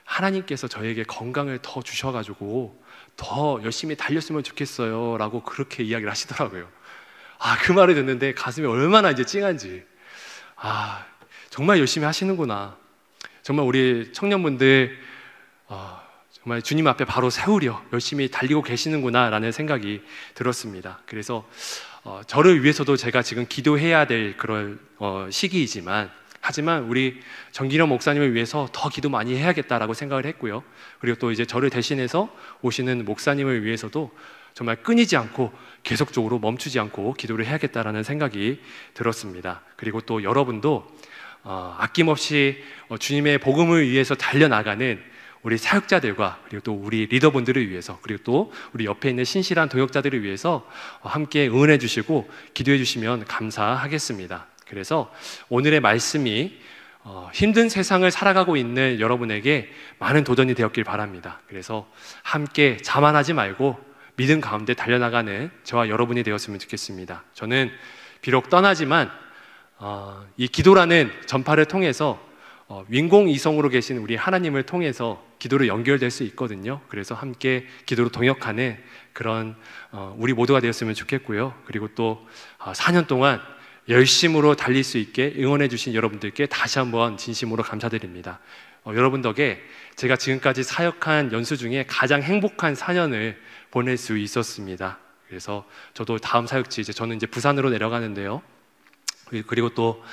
하나님께서 저에게 건강을 더 주셔가지고 더 열심히 달렸으면 좋겠어요 라고 그렇게 이야기를 하시더라고요. 그 말을 듣는데 가슴이 얼마나 이제 찡한지, 정말 열심히 하시는구나. 정말 우리 청년분들 정말 주님 앞에 바로 세우려 열심히 달리고 계시는구나 라는 생각이 들었습니다. 그래서 저를 위해서도 제가 지금 기도해야 될 그런 시기이지만, 하지만 우리 정기련 목사님을 위해서 더 기도 많이 해야겠다라고 생각을 했고요. 그리고 또 이제 저를 대신해서 오시는 목사님을 위해서도 정말 끊이지 않고 계속적으로 멈추지 않고 기도를 해야겠다라는 생각이 들었습니다. 그리고 또 여러분도 아낌없이 주님의 복음을 위해서 달려나가는 우리 사역자들과, 그리고 또 우리 리더분들을 위해서, 그리고 또 우리 옆에 있는 신실한 동역자들을 위해서 함께 응원해 주시고 기도해 주시면 감사하겠습니다. 그래서 오늘의 말씀이 힘든 세상을 살아가고 있는 여러분에게 많은 도전이 되었길 바랍니다. 그래서 함께 자만하지 말고 믿음 가운데 달려나가는 저와 여러분이 되었으면 좋겠습니다. 저는 비록 떠나지만 이 기도라는 전파를 통해서 윈공이성으로 계신 우리 하나님을 통해서 기도로 연결될 수 있거든요. 그래서 함께 기도로 동역하는 그런 우리 모두가 되었으면 좋겠고요. 그리고 또 4년 동안 열심으로 달릴 수 있게 응원해 주신 여러분들께 다시 한번 진심으로 감사드립니다. 여러분 덕에 제가 지금까지 사역한 연수 중에 가장 행복한 4년을 보낼 수 있었습니다. 그래서 저도 다음 사역지 저는 이제 부산으로 내려가는데요. 그리고 또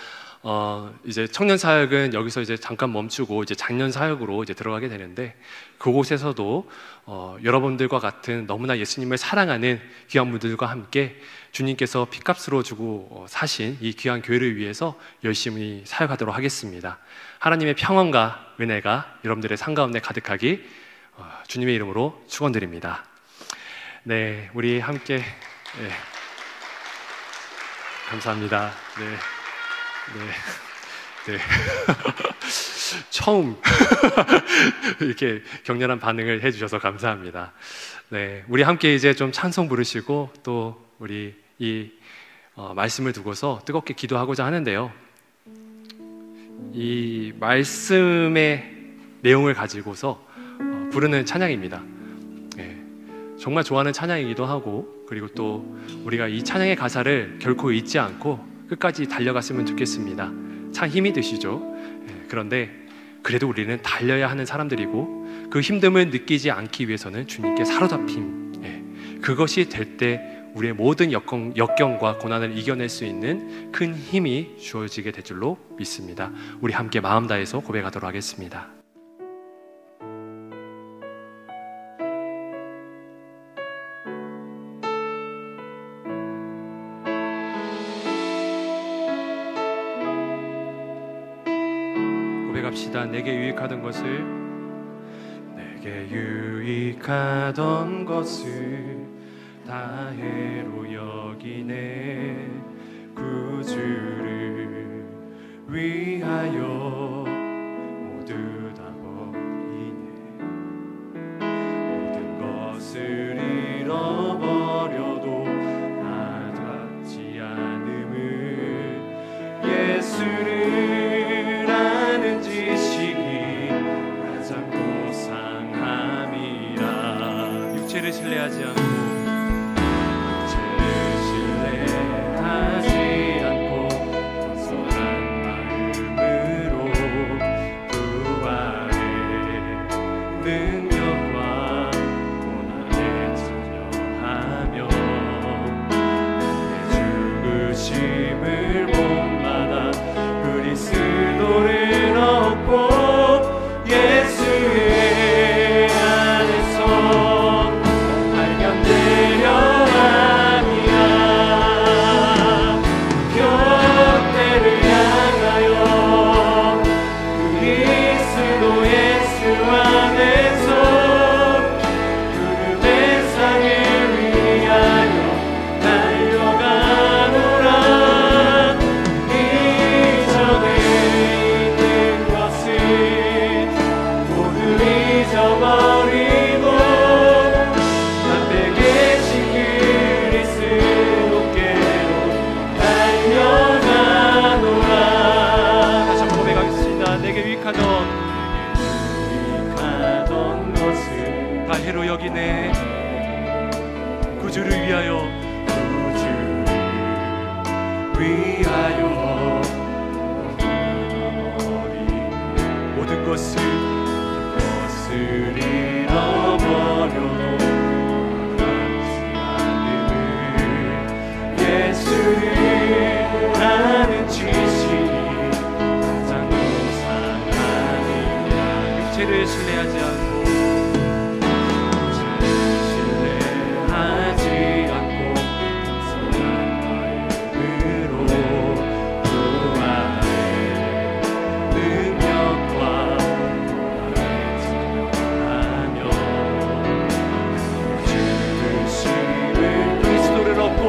이제 청년 사역은 여기서 이제 잠깐 멈추고 이제 작년 사역으로 이제 들어가게 되는데, 그곳에서도 여러분들과 같은 너무나 예수님을 사랑하는 귀한 분들과 함께 주님께서 핏값으로 주고 사신 이 귀한 교회를 위해서 열심히 사역하도록 하겠습니다. 하나님의 평안과 은혜가 여러분들의 삶 가운데 가득하기 주님의 이름으로 축원드립니다. 네, 우리 함께 감사합니다. 네. 처음 이렇게 격렬한 반응을 해주셔서 감사합니다. 네, 우리 함께 이제 좀 찬송 부르시고 또 우리 이 말씀을 두고서 뜨겁게 기도하고자 하는데요. 이 말씀의 내용을 가지고서 부르는 찬양입니다. 네, 정말 좋아하는 찬양이기도 하고, 그리고 또 우리가 이 찬양의 가사를 결코 잊지 않고 끝까지 달려갔으면 좋겠습니다. 참 힘이 드시죠? 그런데 그래도 우리는 달려야 하는 사람들이고, 그 힘듦을 느끼지 않기 위해서는 주님께 사로잡힘, 그것이 될 때 우리의 모든 역경과 고난을 이겨낼 수 있는 큰 힘이 주어지게 될 줄로 믿습니다. 우리 함께 마음 다해서 고백하도록 하겠습니다. 고백합시다. 내게 유익하던 것을, 내게 유익하던 것을 다 해로 여기네. 구주 신뢰하지 않고 겸손한 마음으로 부활의 능력과 고난에 참여하며 그의 죽으심을 본받아 그리스도를 얻고 예수의 안에서 발견되려 함이야. 교태를 향하여 그리스도 예수 안에서 구름의 상을 위하여 달려가노라. 이전에 있는 것은 모두 잊어버리고 앞에 계신 그리스도께로 달려가노라. 다시 한번 고백하겠습니다. 내게 유익하던 것을 다 해로 여기네. 구주를 위하여 모든 것을 잃어버려도 변하지 않음을 예수를 아는 지식이 가장 우상함이라. 육체를 신뢰하지 않고 겸손한 마음으로 부활의 능력과 고난에 참여하며 죽으심을 그리스도를 얻고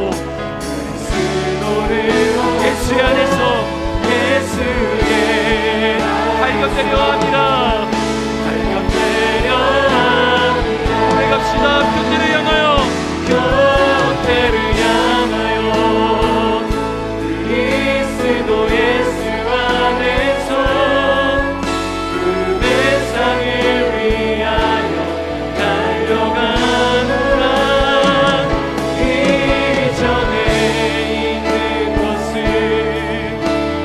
예수 안에서 예수의 발견되려 합니다. 발견되려 합니다. 고백합시다. 교태를 향하여 그리스도 예수 안에서 구름의 상을 위하여 달려가노라. 이전에 있는 것을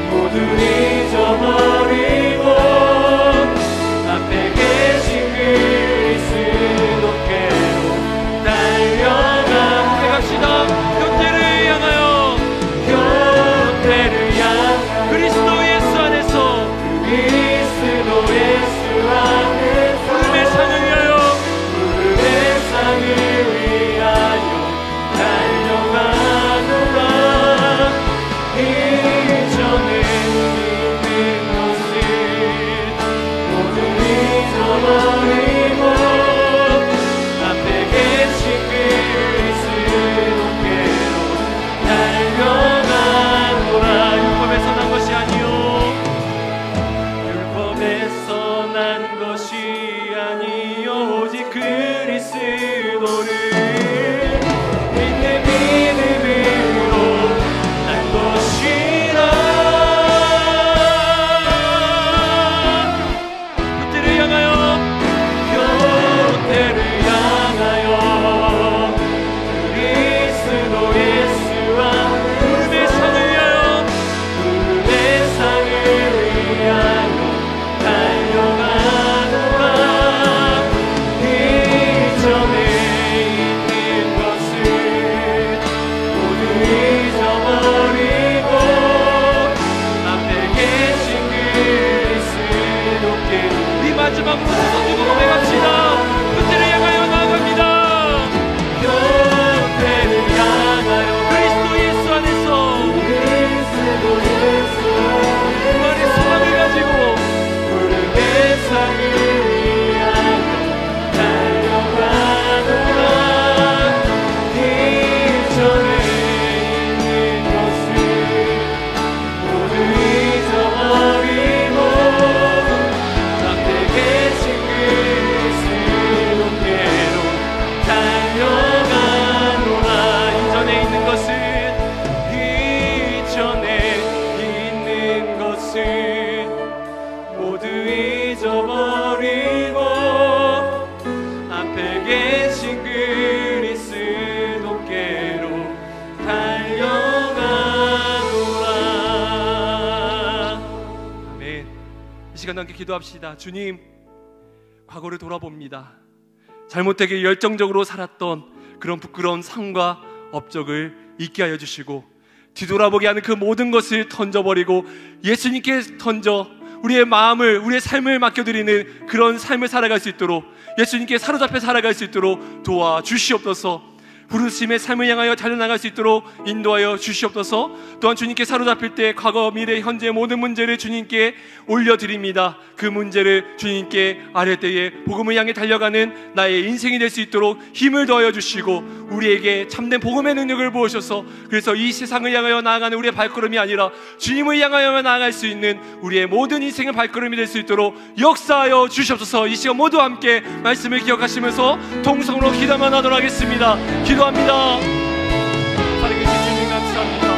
모두 잊어버리고 앞에 계신 그리스도께로 달려가. 고백합시다. 교태를 향하여 그리스도 예수 안에서 구름의 상을 위하여 달려가노라. 이전에 있는 것을 모두 잊어버리고 앞에 계신 그리스도께로 달려가노라. 율법에서 난 것이 아니요 율법에서 난 것이 아니요 오직 그리스도를 믿는 믿음으로 난 것이라. 교태를 향하여 그리스도 예수와 구름의 상을 위하여 달려가노라. 이전에 있는 것을 모두 잊어버리고 앞에 계신 그리스도께 우리 마지막으로 손들고 고백합시다. 교태를 향하여 나아갑니다. 교태를 향하여 그리스도 예수 안에서 부활의 소망을 가지고 구름의 상을 위하여 달려가노라. 이전에 있는 것을 모두 잊어버리고 앞에 계신 그리스도께로 달려가노라. 이전에 있는 것을 모두 잊어버리고 앞에 계신 그 시간 함께 기도합시다. 주님, 과거를 돌아봅니다. 잘못되게 열정적으로 살았던 그런 부끄러운 삶과 업적을 잊게 하여 주시고, 뒤돌아보게 하는 그 모든 것을 던져버리고 예수님께 던져 우리의 마음을, 우리의 삶을 맡겨드리는 그런 삶을 살아갈 수 있도록, 예수님께 사로잡혀 살아갈 수 있도록 도와주시옵소서. 부르심의 삶을 향하여 달려나갈 수 있도록 인도하여 주시옵소서. 또한 주님께 사로잡힐 때 과거, 미래, 현재 모든 문제를 주님께 올려드립니다. 그 문제를 주님께 아뢰 때에 복음을 향해 달려가는 나의 인생이 될 수 있도록 힘을 더하여 주시고, 우리에게 참된 복음의 능력을 부으셔서, 그래서 이 세상을 향하여 나아가는 우리의 발걸음이 아니라 주님을 향하여 나아갈 수 있는 우리의 모든 인생의 발걸음이 될 수 있도록 역사하여 주시옵소서. 이 시간 모두 함께 말씀을 기억하시면서 통성으로 기도만 하도록 하겠습니다. 기도합니다. 하나님 주님 감사합니다.